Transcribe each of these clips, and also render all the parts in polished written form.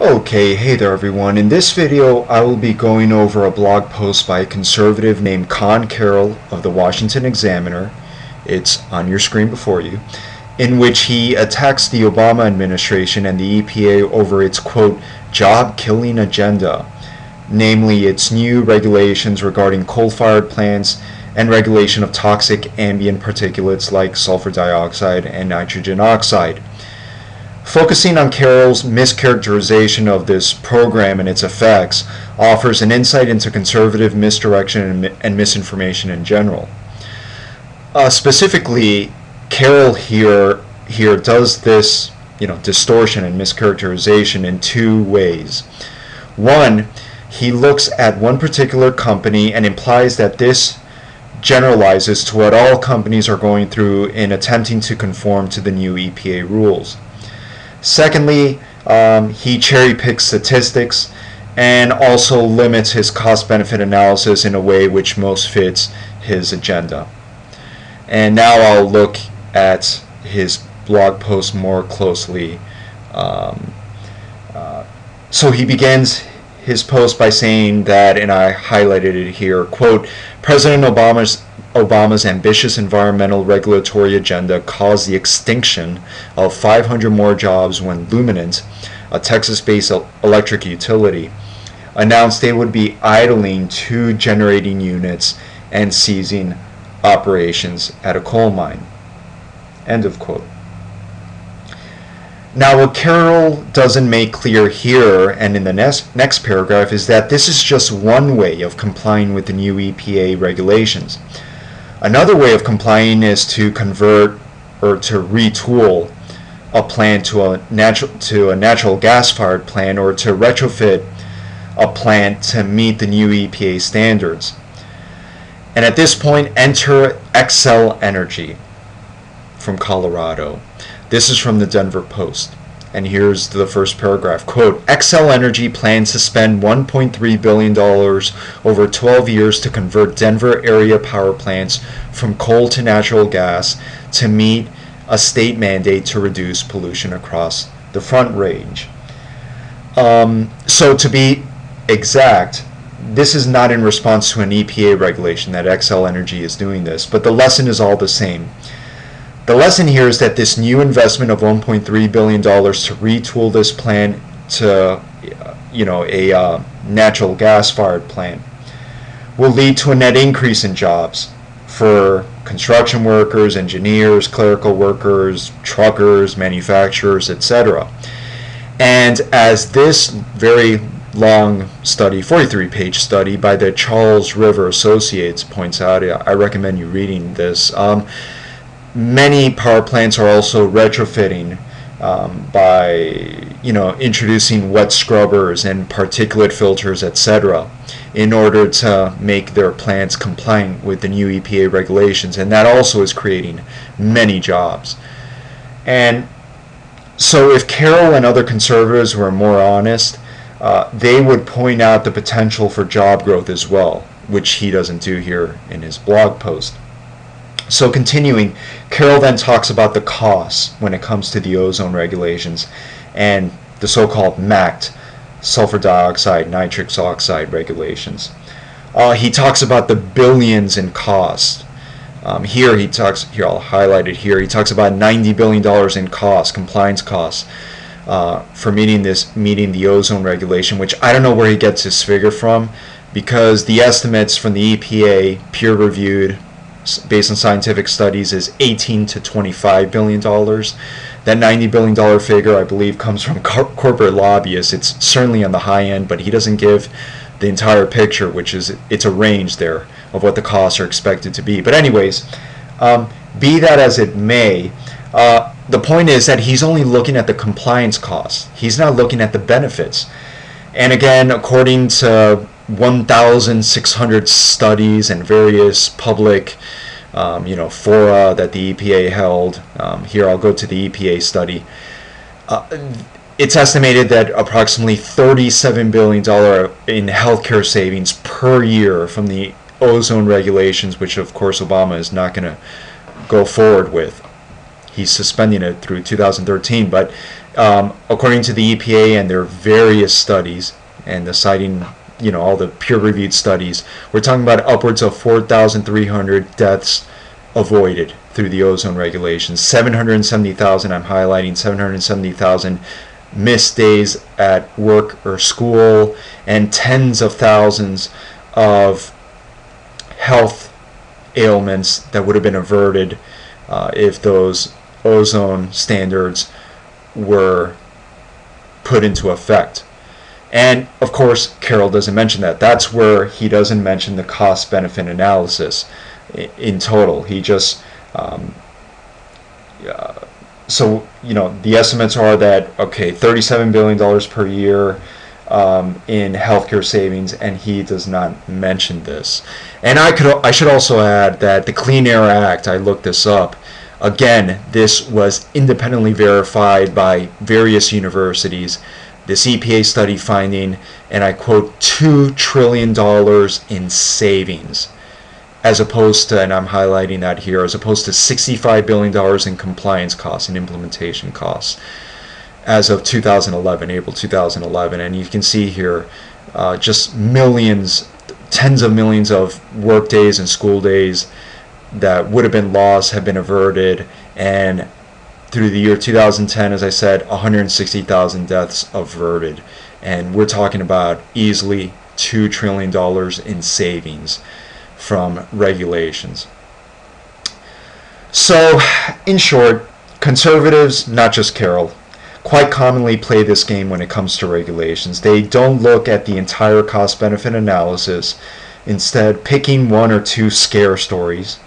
Okay, hey there everyone. In this video, I will be going over a blog post by a conservative named Con Carroll of the Washington Examiner. It's on your screen before you, in which he attacks the Obama administration and the EPA over its, quote, job-killing agenda, namely its new regulations regarding coal-fired plants and regulation of toxic ambient particulates like sulfur dioxide and nitrogen oxide. Focusing on Carroll's mischaracterization of this program and its effects offers an insight into conservative misdirection and misinformation in general. Specifically, Carroll here does this distortion and mischaracterization in two ways. One, he looks at one particular company and implies that this generalizes to what all companies are going through in attempting to conform to the new EPA rules. Secondly, he cherry-picks statistics and also limits his cost-benefit analysis in a way which most fits his agenda. And now I'll look at his blog post more closely. So he begins his post by saying that, and I highlighted it here, quote, President Obama's ambitious environmental regulatory agenda caused the extinction of 500 more jobs when Luminant, a Texas-based electric utility, announced they would be idling 2 generating units and ceasing operations at a coal mine. End of quote. Now, what Carroll doesn't make clear here and in the next paragraph is that this is just one way of complying with the new EPA regulations. Another way of complying is to convert or to retool a plant to a natural gas-fired plant, or to retrofit a plant to meet the new EPA standards. And at this point, enter Xcel Energy from Colorado. This is from the Denver Post, and here's the first paragraph. Quote, Xcel Energy plans to spend $1.3 billion over 12 years to convert Denver area power plants from coal to natural gas to meet a state mandate to reduce pollution across the Front Range. So to be exact, this is not in response to an EPA regulation that Xcel Energy is doing this, but the lesson is all the same. The lesson here is that this new investment of $1.3 billion to retool this plant to, a natural gas-fired plant will lead to a net increase in jobs for construction workers, engineers, clerical workers, truckers, manufacturers, etc. And as this very long study, 43-page study by the Charles River Associates points out, I recommend you reading this. Many power plants are also retrofitting by introducing wet scrubbers and particulate filters, etc., in order to make their plants compliant with the new EPA regulations, and that also is creating many jobs. And so if Carroll and other conservatives were more honest, they would point out the potential for job growth as well, which he doesn't do here in his blog post. So continuing, Carroll then talks about the costs when it comes to the ozone regulations and the so-called MACT, sulfur dioxide, nitrous oxide regulations. He talks about the billions in cost. Here I'll highlight it here. He talks about $90 billion in cost, compliance costs, for meeting the ozone regulation, which I don't know where he gets this figure from, because the estimates from the EPA, peer-reviewed, based on scientific studies, is $18 to $25 billion. That $90 billion figure, I believe, comes from corporate lobbyists. It's certainly on the high end, but he doesn't give the entire picture, which is, it's a range there of what the costs are expected to be. But anyways, be that as it may, the point is that he's only looking at the compliance costs. He's not looking at the benefits. And again, according to 1,600 studies and various public fora that the EPA held. Here I'll go to the EPA study. It's estimated that approximately $37 billion in healthcare savings per year from the ozone regulations, which of course Obama is not going to go forward with. he's suspending it through 2013. But according to the EPA and their various studies and the citing, all the peer-reviewed studies, we're talking about upwards of 4,300 deaths avoided through the ozone regulations. 770,000, I'm highlighting 770,000 missed days at work or school, and tens of thousands of health ailments that would have been averted if those ozone standards were put into effect. And of course, Carroll doesn't mention that. That's where he doesn't mention the cost-benefit analysis in total. He just so the estimates are that, okay, $37 billion per year in healthcare savings, and he does not mention this. And I should also add that the Clean Air Act, I looked this up. Again, this was independently verified by various universities. This EPA study finding, and I quote, $2 trillion in savings, as opposed to, and I'm highlighting that here, as opposed to $65 billion in compliance costs and implementation costs as of 2011, April 2011. And you can see here just millions, tens of millions of work days and school days that would have been lost have been averted, and through the year 2010, as I said, 160,000 deaths averted. And we're talking about easily $2 trillion in savings from regulations. So, in short, conservatives, not just Carroll, quite commonly play this game when it comes to regulations. They don't look at the entire cost-benefit analysis, instead picking one or two scare stories,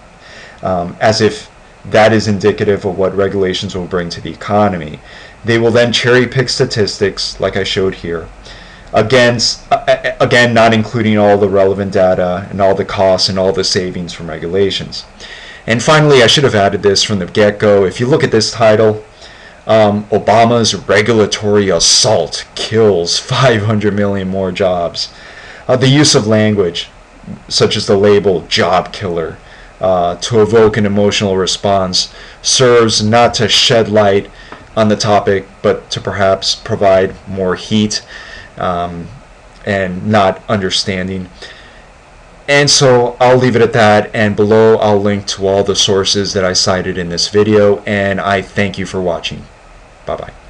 as if that is indicative of what regulations will bring to the economy. They will then cherry pick statistics like I showed here, again not including all the relevant data and all the costs and all the savings from regulations. And finally, I should have added this from the get-go. If you look at this title, Obama's regulatory assault kills 500 million more jobs. The use of language such as the label job killer to evoke an emotional response serves not to shed light on the topic, but to perhaps provide more heat and not understanding. And so I'll leave it at that, and below I'll link to all the sources that I cited in this video, and I thank you for watching. Bye-bye.